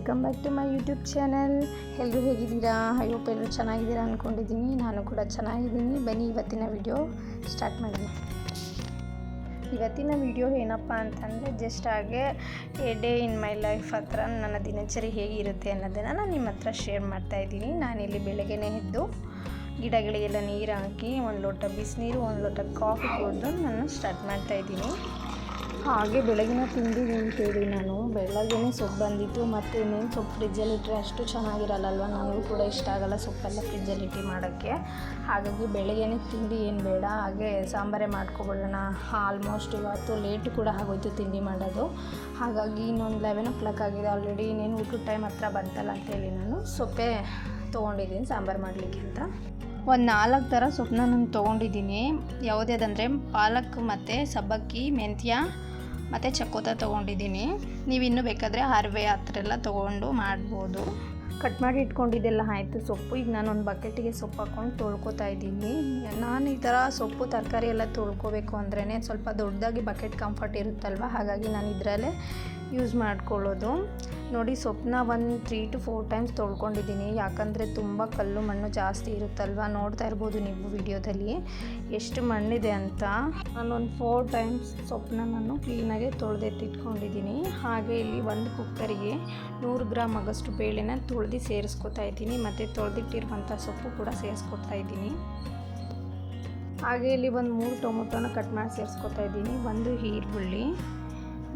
Welcome back to my YouTube channel. ಎಲ್ಲರೂ ಹೇಗಿದ್ದೀರಾ? I hope ಎಲ್ಲರೂ ಚೆನ್ನಾಗಿದ್ದೀರಾ ಅಂದ್ಕೊಂಡಿದ್ದೀನಿ. ನಾನು ಕೂಡ ಚೆನ್ನಾಗಿದ್ದೀನಿ. ಬನ್ನಿ ಇವತ್ತಿನ ವಿಡಿಯೋ ಸ್ಟಾರ್ಟ್ ಮಾಡೋಣ. ಇವತ್ತಿನ ವಿಡಿಯೋ ಏನಪ್ಪ ಅಂತಂದರೆ ಜಸ್ಟ್ ಹಾಗೆ A day in my life ಹತ್ರ ನನ್ನ ದಿನಚರಿ ಹೇಗಿರುತ್ತೆ ಅನ್ನೋದನ್ನು ನಾನು ನಿಮ್ಮ ಹತ್ರ ಶೇರ್ ಮಾಡ್ತಾಯಿದ್ದೀನಿ. ನಾನಿಲ್ಲಿ ಬೆಳಗ್ಗೆನೇ ಎದ್ದು ಗಿಡಗಳಿಗೆಲ್ಲ ನೀರು ಹಾಕಿ ಒಂದು ಲೋಟ ಬಿಸಿನೀರು ಒಂದು ಲೋಟ ಕಾಫಿ ಕುಡಿದು ನಾನು ಸ್ಟಾರ್ಟ್ ಮಾಡ್ತಾಯಿದ್ದೀನಿ. ಹಾಗೆ ಬೆಳಗಿನ ತಿಂಡಿ ಅಂತೇಳಿ ನಾನು ಬೆಳಗ್ಗೆನೇ ಸೊಪ್ಪು ಬಂದಿತ್ತು. ಮತ್ತು ಇನ್ನೇನು ಸೊಪ್ಪು ಫ್ರಿಜ್ಜಲ್ಲಿಟ್ಟರೆ ಅಷ್ಟು ಚೆನ್ನಾಗಿರಲ್ಲಲ್ವ, ನನಗೂ ಕೂಡ ಇಷ್ಟ ಆಗೋಲ್ಲ ಸೊಪ್ಪೆಲ್ಲ ಫ್ರಿಜ್ಜಲ್ಲಿಟ್ಟು ಮಾಡೋಕ್ಕೆ. ಹಾಗಾಗಿ ಬೆಳಗ್ಗೆನೇ ತಿಂಡಿ ಏನು ಬೇಡ, ಹಾಗೆ ಸಾಂಬಾರೇ ಮಾಡ್ಕೊಬಿಡೋಣ. ಆಲ್ಮೋಸ್ಟ್ ಇವತ್ತು ಲೇಟು ಕೂಡ ಆಗೋಯ್ತು ತಿಂಡಿ ಮಾಡೋದು. ಹಾಗಾಗಿ ಇನ್ನೊಂದು 11 o'clock ಆಗಿದೆ ಆಲ್ರೆಡಿ. ಇನ್ನೇನು ಊಟದ ಟೈಮ್ ಹತ್ರ ಬಂತಲ್ಲ ಅಂತೇಳಿ ನಾನು ಸೊಪ್ಪೇ ತೊಗೊಂಡಿದ್ದೀನಿ ಸಾಂಬಾರು ಮಾಡಲಿಕ್ಕೆ ಅಂತ. ಒಂದು 4 ಥರ ಸೊಪ್ಪನ್ನ ನಾನು ತೊಗೊಂಡಿದ್ದೀನಿ. ಯಾವುದ್ಯಾವುದಂದರೆ ಪಾಲಕ್ ಮತ್ತು ಸಬ್ಬಕ್ಕಿ, ಮೆಂತ್ಯ ಮತ್ತು ಚಕ್ಕೋತ ತೊಗೊಂಡಿದ್ದೀನಿ. ನೀವು ಇನ್ನೂ ಬೇಕಾದರೆ ಹರವೆ ಆ ಥರ ಎಲ್ಲ ತೊಗೊಂಡು ಮಾಡ್ಬೋದು. ಕಟ್ ಮಾಡಿ ಇಟ್ಕೊಂಡಿದ್ದೆಲ್ಲ ಆಯಿತು ಸೊಪ್ಪು. ಈಗ ನಾನು ಒಂದು ಬಕೆಟಿಗೆ ಸೊಪ್ಪು ಹಾಕ್ಕೊಂಡು ತೊಳ್ಕೊತಾ ಇದ್ದೀನಿ. ನಾನು ಈ ಥರ ಸೊಪ್ಪು ತರಕಾರಿ ಎಲ್ಲ ತೊಳ್ಕೊಬೇಕು ಅಂದ್ರೇ ಸ್ವಲ್ಪ ದೊಡ್ಡದಾಗಿ ಬಕೆಟ್ ಕಂಫರ್ಟ್ ಇರುತ್ತಲ್ವ, ಹಾಗಾಗಿ ನಾನು ಇದರಲ್ಲೇ ಯೂಸ್ ಮಾಡ್ಕೊಳ್ಳೋದು. ನೋಡಿ ಸೊಪ್ಪನ್ನ ಒಂದು 3 to 4 times ತೊಳ್ಕೊಂಡಿದ್ದೀನಿ. ಯಾಕಂದರೆ ತುಂಬ ಕಲ್ಲು ಮಣ್ಣು ಜಾಸ್ತಿ ಇರುತ್ತಲ್ವ, ನೋಡ್ತಾ ಇರ್ಬೋದು ನೀವು ವಿಡಿಯೋದಲ್ಲಿ ಎಷ್ಟು ಮಣ್ಣಿದೆ ಅಂತ. ನಾನೊಂದು 4 times ಸೊಪ್ಪನ್ನ ನಾನು ಕ್ಲೀನಾಗಿ ತೊಳೆದೆತ್ತಿಟ್ಕೊಂಡಿದ್ದೀನಿ. ಹಾಗೆ ಇಲ್ಲಿ ಒಂದು ಕುಕ್ಕರಿಗೆ 100 ಗ್ರಾಮ್ ಆಗೋಷ್ಟು ಬೇಳೆನ ತೊಳೆದು ಸೇರಿಸ್ಕೊತಾ ಇದ್ದೀನಿ. ಮತ್ತು ತೊಳೆದಿಟ್ಟಿರುವಂಥ ಸೊಪ್ಪು ಕೂಡ ಸೇರಿಸ್ಕೊತಾ ಇದ್ದೀನಿ. ಹಾಗೆ ಇಲ್ಲಿ ಒಂದು 3 ಟೊಮೊಟೊನ ಕಟ್ ಮಾಡಿ ಸೇರಿಸ್ಕೊತಾ ಇದ್ದೀನಿ. ಒಂದು ಈರುಳ್ಳಿ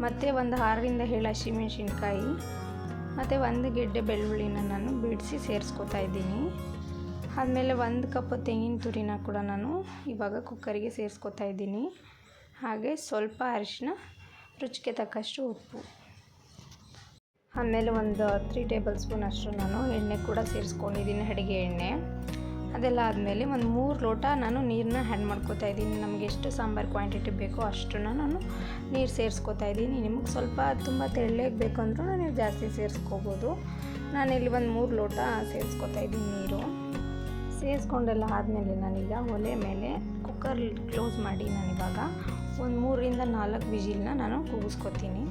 ಮತ್ತು ಒಂದು 6ರಿಂದ 7 ಹಸಿಮೆಣಸಿನ್ಕಾಯಿ ಮತ್ತು ಒಂದು ಗೆಡ್ಡೆ ಬೆಳ್ಳುಳ್ಳಿನ ನಾನು ಬಿಡಿಸಿ ಸೇರಿಸ್ಕೊತಾ ಇದ್ದೀನಿ. ಆದಮೇಲೆ 1 ಕಪ್ ತೆಂಗಿನ ತುರಿನ ಕೂಡ ನಾನು ಇವಾಗ ಕುಕ್ಕರಿಗೆ ಸೇರಿಸ್ಕೊತಾ ಇದ್ದೀನಿ. ಹಾಗೆ ಸ್ವಲ್ಪ ಅರಿಶಿನ, ರುಚಿಗೆ ತಕ್ಕಷ್ಟು ಉಪ್ಪು, ಆಮೇಲೆ ಒಂದು 3 ಟೇಬಲ್ ಸ್ಪೂನ್ ಅಷ್ಟು ನಾನು ಎಣ್ಣೆ ಕೂಡ ಸೇರಿಸ್ಕೊಂಡಿದ್ದೀನಿ, ಅಡುಗೆ ಎಣ್ಣೆ. ಅದೆಲ್ಲ ಆದಮೇಲೆ ಒಂದು 3 ಲೋಟ ನಾನು ನೀರನ್ನ ಆ್ಯಡ್ ಮಾಡ್ಕೋತಾ ಇದ್ದೀನಿ. ನಮಗೆ ಎಷ್ಟು ಸಾಂಬಾರು ಕ್ವಾಂಟಿಟಿ ಬೇಕೋ ಅಷ್ಟನ್ನು ನಾನು ನೀರು ಸೇರಿಸ್ಕೊತಾ ಇದ್ದೀನಿ. ನಿಮಗೆ ಸ್ವಲ್ಪ ತುಂಬ ತೆಳ್ಳಗೆ ಬೇಕು ಅಂದರೂ ನೀವು ಜಾಸ್ತಿ ಸೇರಿಸ್ಕೋಬೋದು. ನಾನಿಲ್ಲಿ ಒಂದು 3 ಲೋಟ ಸೇರಿಸ್ಕೊತಾ ಇದ್ದೀನಿ ನೀರು. ಸೇರಿಸ್ಕೊಂಡೆಲ್ಲ ಆದಮೇಲೆ ನಾನೀಗ ಒಲೆ ಮೇಲೆ ಕುಕ್ಕರ್ ಕ್ಲೋಸ್ ಮಾಡಿ ನಾನಿವಾಗ ಒಂದು 3ರಿಂದ 4 ವಿಜಿಲ್ನ ನಾನು ಕೂಗಿಸ್ಕೊತೀನಿ.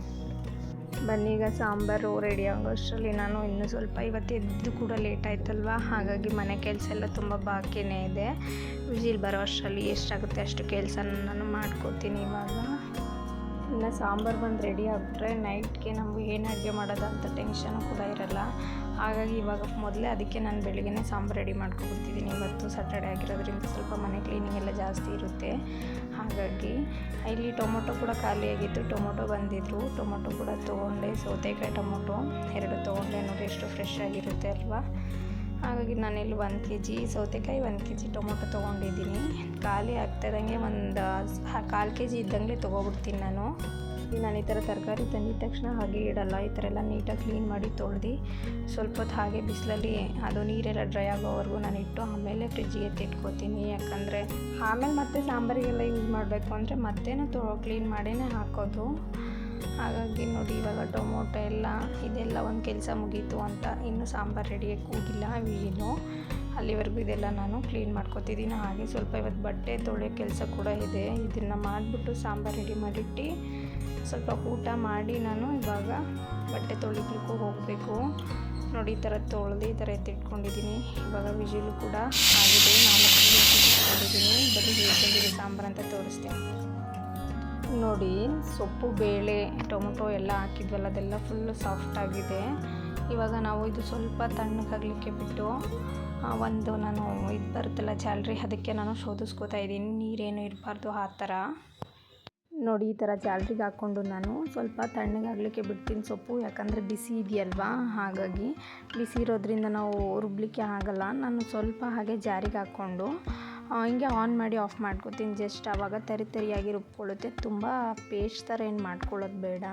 ಬನ್ನೀಗ ಸಾಂಬಾರು ರೆಡಿ ಆಗೋಷ್ಟರಲ್ಲಿ ನಾನು ಇನ್ನೂ ಸ್ವಲ್ಪ ಇವತ್ತು ಎದ್ದು ಕೂಡ ಲೇಟ್ ಆಯ್ತಲ್ವ, ಹಾಗಾಗಿ ಮನೆ ಕೆಲಸ ಎಲ್ಲ ತುಂಬ ಬಾಕಿನೇ ಇದೆ. ವಿಜಿಲ್ ಬರೋ ಅಷ್ಟರಲ್ಲಿ ಎಷ್ಟಾಗುತ್ತೆ ಅಷ್ಟು ಕೆಲಸನ ನಾನು ಮಾಡ್ಕೋತೀನಿ. ಇವಾಗ ಇನ್ನು ಸಾಂಬಾರು ಬಂದು ರೆಡಿ ಆಗಿಬಿಟ್ರೆ ನೈಟ್ಗೆ ನಾವು ಏನು ಅಡುಗೆ ಮಾಡೋದು ಅಂತ ಟೆನ್ಷನು ಕೂಡ ಇರಲ್ಲ. ಹಾಗಾಗಿ ಇವಾಗ ಮೊದಲೇ ಅದಕ್ಕೆ ನಾನು ಬೆಳಗ್ಗೆನೇ ಸಾಂಬಾರು ರೆಡಿ ಮಾಡ್ಕೊಬಿಡ್ತಿದ್ದೀನಿ. ಇವತ್ತು ಸ್ಯಾಟರ್ಡೆ ಆಗಿರೋದ್ರಿಂದ ಸ್ವಲ್ಪ ಮನೆ ಕ್ಲೀನಿಂಗ್ ಎಲ್ಲ ಜಾಸ್ತಿ ಇರುತ್ತೆ. ಹಾಗಾಗಿ ಇಲ್ಲಿ ಟೊಮೊಟೊ ಕೂಡ ಖಾಲಿಯಾಗಿತ್ತು, ಟೊಮೊಟೊ ಬಂದಿದ್ರು, ಟೊಮೊಟೊ ಕೂಡ ತೊಗೊಂಡೆ. ಸೌತೆಕಾಯಿ ಟೊಮೊಟೊ 2 ತೊಗೊಂಡೆ. ನೋಡಿ ಎಷ್ಟು ಫ್ರೆಶ್ ಆಗಿರುತ್ತೆ ಅಲ್ವಾ. ಹಾಗಾಗಿ ನಾನಿಲ್ಲಿ 1 kg ಸೌತೆಕಾಯಿ, 1 kg ಟೊಮೊಟೊ ತೊಗೊಂಡಿದ್ದೀನಿ. ಖಾಲಿ ಆಗ್ತಾಯಿದ್ದಂಗೆ ಒಂದು 1/4 kg ಇದ್ದಂಗೆ ತೊಗೊಬಿಡ್ತೀನಿ ನಾನು. ಈ ಥರ ತರಕಾರಿ ತಂದಿದ ತಕ್ಷಣ ಹಾಗೆ ಇಡಲ್ಲ. ಈ ಥರ ಎಲ್ಲ ನೀಟಾಗಿ ಕ್ಲೀನ್ ಮಾಡಿ ತೊಳೆದು ಸ್ವಲ್ಪ ಹೊತ್ತು ಹಾಗೆ ಬಿಸಿಲಲ್ಲಿ ಅದು ನೀರೆಲ್ಲ ಡ್ರೈ ಆಗೋವರೆಗೂ ನಾನು ಇಟ್ಟು ಆಮೇಲೆ ಫ್ರಿಜ್ಜಿಗೆ ಎತ್ತಿಟ್ಕೋತೀನಿ. ಯಾಕಂದರೆ ಆಮೇಲೆ ಮತ್ತೆ ಸಾಂಬಾರಿಗೆಲ್ಲ ಯೂಸ್ ಮಾಡಬೇಕು ಅಂದರೆ ಮತ್ತೇನು ಕ್ಲೀನ್ ಮಾಡಿನೇ ಹಾಕೋದು. ಹಾಗಾಗಿ ನೋಡಿ ಇವಾಗ ಟೊಮೊಟೊ ಎಲ್ಲ ಇದೆಲ್ಲ ಒಂದು ಕೆಲಸ ಮುಗೀತು ಅಂತ ಇನ್ನು ಸಾಂಬಾರು ರೆಡಿಯಾಗಿ ಕೂಗಿಲ್ಲ ವಿಜಿಲು. ಅಲ್ಲಿವರೆಗೂ ಇದೆಲ್ಲ ನಾನು ಕ್ಲೀನ್ ಮಾಡ್ಕೊತಿದ್ದೀನಿ. ಹಾಗೆ ಸ್ವಲ್ಪ ಇವತ್ತು ಬಟ್ಟೆ ತೊಳೆಯೋ ಕೆಲಸ ಕೂಡ ಇದೆ. ಇದನ್ನು ಮಾಡಿಬಿಟ್ಟು ಸಾಂಬಾರು ರೆಡಿ ಮಾಡಿಟ್ಟು ಸ್ವಲ್ಪ ಊಟ ಮಾಡಿ ನಾನು ಇವಾಗ ಬಟ್ಟೆ ತೊಳಿಲಿಕ್ಕೂ ಹೋಗಬೇಕು. ನೋಡಿ ಈ ಥರ ತೊಳೆದು ಈ ಥರ ಎತ್ತಿಟ್ಕೊಂಡಿದ್ದೀನಿ. ಇವಾಗ ವಿಜಿಲು ಕೂಡ ಆಗಿದೆ. 4 ಇಟ್ಕೊಂಡಿದ್ದೀನಿ. ಬರೀ ಹೇಗೆ ಸಾಂಬಾರು ಅಂತ ತೋರಿಸ್ತೀನಿ ನೋಡಿ. ಸೊಪ್ಪು, ಬೇಳೆ, ಟೊಮೊಟೊ ಎಲ್ಲ ಹಾಕಿದ್ವಲ್ಲ ಅದೆಲ್ಲ ಫುಲ್ಲು ಸಾಫ್ಟಾಗಿದೆ. ಇವಾಗ ನಾವು ಇದು ಸ್ವಲ್ಪ ತಣ್ಣಗಾಗಲಿಕ್ಕೆ ಬಿಟ್ಟು ಒಂದು ನಾನು ಇದು ಬರುತ್ತಲ್ಲ ಜಾಲರಿ, ಅದಕ್ಕೆ ನಾನು ಶೋಧಿಸ್ಕೋತಾ ಇದ್ದೀನಿ. ನೀರೇನು ಇರಬಾರ್ದು ಆ ಥರ. ನೋಡಿ ಈ ಥರ ಜಾಲರಿಗೆ ಹಾಕ್ಕೊಂಡು ನಾನು ಸ್ವಲ್ಪ ತಣ್ಣಗಾಗಲಿಕ್ಕೆ ಬಿಡ್ತೀನಿ ಸೊಪ್ಪು. ಯಾಕಂದರೆ ಬಿಸಿ ಇದೆಯಲ್ವಾ, ಹಾಗಾಗಿ ಬಿಸಿ ಇರೋದ್ರಿಂದ ನಾವು ರುಬ್ಲಿಕ್ಕೆ ಆಗಲ್ಲ. ನಾನು ಸ್ವಲ್ಪ ಹಾಗೆ ಜಾರಿಗೆ ಹಾಕ್ಕೊಂಡು ಹಿಂಗೆ ಆನ್ ಮಾಡಿ ಆಫ್ ಮಾಡ್ಕೊತೀನಿ. ಜಸ್ಟ್ ಆವಾಗ ತರಿಯಾಗಿ ರುಬ್ಕೊಳ್ಳುತ್ತೆ. ತುಂಬ ಪೇಸ್ಟ್ ಥರ ಏನು ಮಾಡ್ಕೊಳ್ಳೋದು ಬೇಡ.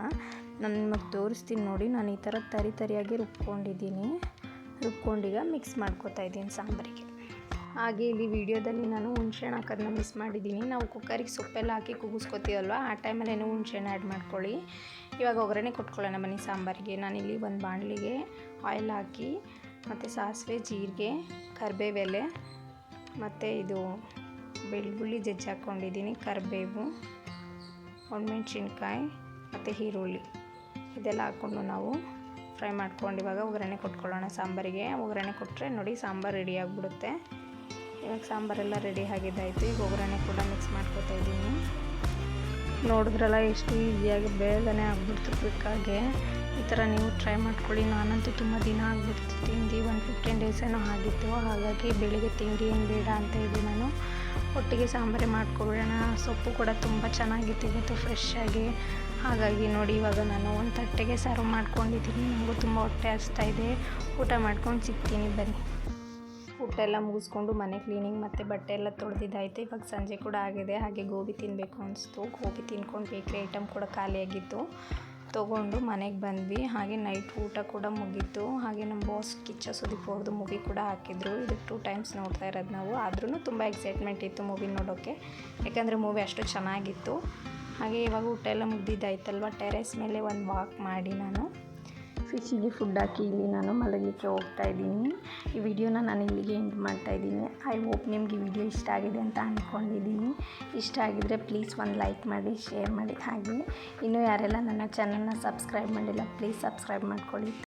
ನಾನು ನಿಮಗೆ ತೋರಿಸ್ತೀನಿ ನೋಡಿ. ನಾನು ಈ ಥರ ತರಿಯಾಗಿ ರುಬ್ಕೊಂಡಿದ್ದೀನಿ. ರುಬ್ಕೊಂಡೀಗ ಮಿಕ್ಸ್ ಮಾಡ್ಕೊತಾ ಇದ್ದೀನಿ ಸಾಂಬಾರಿಗೆ. ಹಾಗೆ ಇಲ್ಲಿ ವಿಡಿಯೋದಲ್ಲಿ ನಾನು ಹುಣಸೆಹಣ್ಣು ಹಾಕೋದನ್ನ ಮಿಸ್ ಮಾಡಿದ್ದೀನಿ. ನಾವು ಕುಕ್ಕರಿಗೆ ಸೊಪ್ಪೆಲ್ಲ ಹಾಕಿ ಕೂಗಿಸ್ಕೊತೀವಲ್ವ, ಆ ಟೈಮಲ್ಲೇನು ಹುಣಸೆಹಣ್ಣು ಆ್ಯಡ್ ಮಾಡ್ಕೊಳ್ಳಿ. ಇವಾಗ ಒಗ್ಗರಣೆ ಕೊಟ್ಕೊಳ್ಳೋಣ ಬನ್ನಿ ಸಾಂಬಾರಿಗೆ. ನಾನಿಲ್ಲಿ ಒಂದು ಬಾಣಲಿಗೆ ಆಯಿಲ್ ಹಾಕಿ ಮತ್ತು ಸಾಸಿವೆ, ಜೀರಿಗೆ, ಕರಿಬೇವೆಲೆ ಮತ್ತು ಇದು ಬೆಳ್ಳುಳ್ಳಿ ಜಜ್ಜಿ ಹಾಕ್ಕೊಂಡಿದ್ದೀನಿ, ಕರಿಬೇವು, ಒಣಮೆಣ್ಸಿನ್ಕಾಯಿ ಮತ್ತು ಈರುಳ್ಳಿ ಇದೆಲ್ಲ ಹಾಕ್ಕೊಂಡು ನಾವು ಫ್ರೈ ಮಾಡ್ಕೊಂಡು ಇವಾಗ ಒಗ್ಗರಣೆ ಕೊಟ್ಕೊಳ್ಳೋಣ ಸಾಂಬಾರಿಗೆ. ಒಗ್ಗರಣೆ ಕೊಟ್ಟರೆ ನೋಡಿ ಸಾಂಬಾರು ರೆಡಿ ಆಗಿಬಿಡುತ್ತೆ. ಇವಾಗ ಸಾಂಬಾರೆಲ್ಲ ರೆಡಿ ಆಗಿದ್ದಾಯಿತು. ಈಗ ಒಗ್ಗರಣೆ ಕೂಡ ಮಿಕ್ಸ್ ಮಾಡ್ಕೊತಾ ಇದ್ದೀನಿ. ನೋಡಿದ್ರಲ್ಲ ಎಷ್ಟು ಈಸಿಯಾಗಿ ಬೇಗನೆ ಆಗ್ಬಿಡ್ತು ಕ್ವಿಕ್ಕಾಗೆ. ಈ ಥರ ನೀವು ಟ್ರೈ ಮಾಡ್ಕೊಳ್ಳಿ. ನಾನಂತೂ ತುಂಬ ದಿನ ಆಗಿಬಿಡ್ತು ತಿಂದು, 15 ಡೇಸ್ ಏನೋ ಆಗಿತ್ತು. ಹಾಗಾಗಿ ಬೆಳಿಗ್ಗೆ ತಿಂಡಿ ಏನು ಬೇಡ ಅಂತ ಹೇಳಿ ನಾನು ಒಟ್ಟಿಗೆ ಸಾಂಬಾರೇ ಮಾಡ್ಕೊಬಿಡೋಣ. ಸೊಪ್ಪು ಕೂಡ ತುಂಬ ಚೆನ್ನಾಗಿತ್ತು ಇವತ್ತು ಫ್ರೆಶ್ಶಾಗಿ. ಹಾಗಾಗಿ ನೋಡಿ ಇವಾಗ ನಾನು ಒಂದು ತಟ್ಟೆಗೆ ಸರ್ವ್ ಮಾಡ್ಕೊಂಡಿದ್ದೀನಿ. ನನಗೂ ತುಂಬ ಹೊಟ್ಟೆ ಹಸ್ತಾ ಇದೆ. ಊಟ ಮಾಡ್ಕೊಂಡು ಸಿಗ್ತೀನಿ ಬನ್ನಿ. ಊಟ ಎಲ್ಲ ಮುಗಿಸ್ಕೊಂಡು ಮನೆ ಕ್ಲೀನಿಂಗ್ ಮತ್ತು ಬಟ್ಟೆ ಎಲ್ಲ ತೊಳೆದಿದ್ದಾಯಿತು. ಇವಾಗ ಸಂಜೆ ಕೂಡ ಆಗಿದೆ. ಹಾಗೆ ಗೋಬಿ ತಿನ್ನಬೇಕು ಅನಿಸ್ತು. ಗೋಬಿ ತಿನ್ಕೊಂಡು ಬೇಕ್ರಿ ಐಟಮ್ ಕೂಡ ಖಾಲಿಯಾಗಿತ್ತು. ತೊಗೊಂಡು ಮನೆಗೆ ಬಂದ್ವಿ. ಹಾಗೆ ನೈಟ್ ಊಟ ಕೂಡ ಮುಗೀತು. ಹಾಗೆ ನಮ್ಮ ಬಾಸ್ ಕಿಚ್ಚ ಸುದೀಪ್ ಅವ್ರದ್ದು ಮೂವಿ ಕೂಡ ಹಾಕಿದ್ರು. ಇದು 2 ಟೈಮ್ಸ್ ನೋಡ್ತಾ ಇರೋದು ನಾವು. ಆದ್ರೂ ತುಂಬ ಎಕ್ಸೈಟ್ಮೆಂಟ್ ಇತ್ತು ಮೂವಿ ನೋಡೋಕ್ಕೆ, ಯಾಕಂದರೆ ಮೂವಿ ಅಷ್ಟು ಚೆನ್ನಾಗಿತ್ತು. ಹಾಗೆ ಇವಾಗ ಊಟ ಎಲ್ಲ ಮುಗ್ದಿದ್ದಾಯ್ತಲ್ವ, ಟೆರೆಸ್ ಮೇಲೆ ಒಂದು ವಾಕ್ ಮಾಡಿ ನಾನು ಫಿಶಿಗೆ ಫುಡ್ ಹಾಕಿ ಇಲ್ಲಿ ನಾನು ಮಲಗಲಿಕ್ಕೆ ಹೋಗ್ತಾ ಇದ್ದೀನಿ. ಈ ವಿಡಿಯೋನ ನಾನು ಇಲ್ಲಿಗೆ ಎಂಡ್ ಮಾಡ್ತಾಯಿದ್ದೀನಿ. ಐ ಹೋಪ್ ನಿಮ್ಗೆ ಈ ವಿಡಿಯೋ ಇಷ್ಟ ಆಗಿದೆ ಅಂತ ಅಂದ್ಕೊಂಡಿದ್ದೀನಿ. ಇಷ್ಟ ಆಗಿದರೆ ಪ್ಲೀಸ್ ಒಂದು ಲೈಕ್ ಮಾಡಿ, ಶೇರ್ ಮಾಡಿ. ಹಾಗೆ ಇನ್ನೂ ಯಾರೆಲ್ಲ ನನ್ನ ಚಾನಲ್ನ ಸಬ್ಸ್ಕ್ರೈಬ್ ಮಾಡಿಲ್ಲ ಪ್ಲೀಸ್ ಸಬ್ಸ್ಕ್ರೈಬ್ ಮಾಡ್ಕೊಳ್ಳಿ.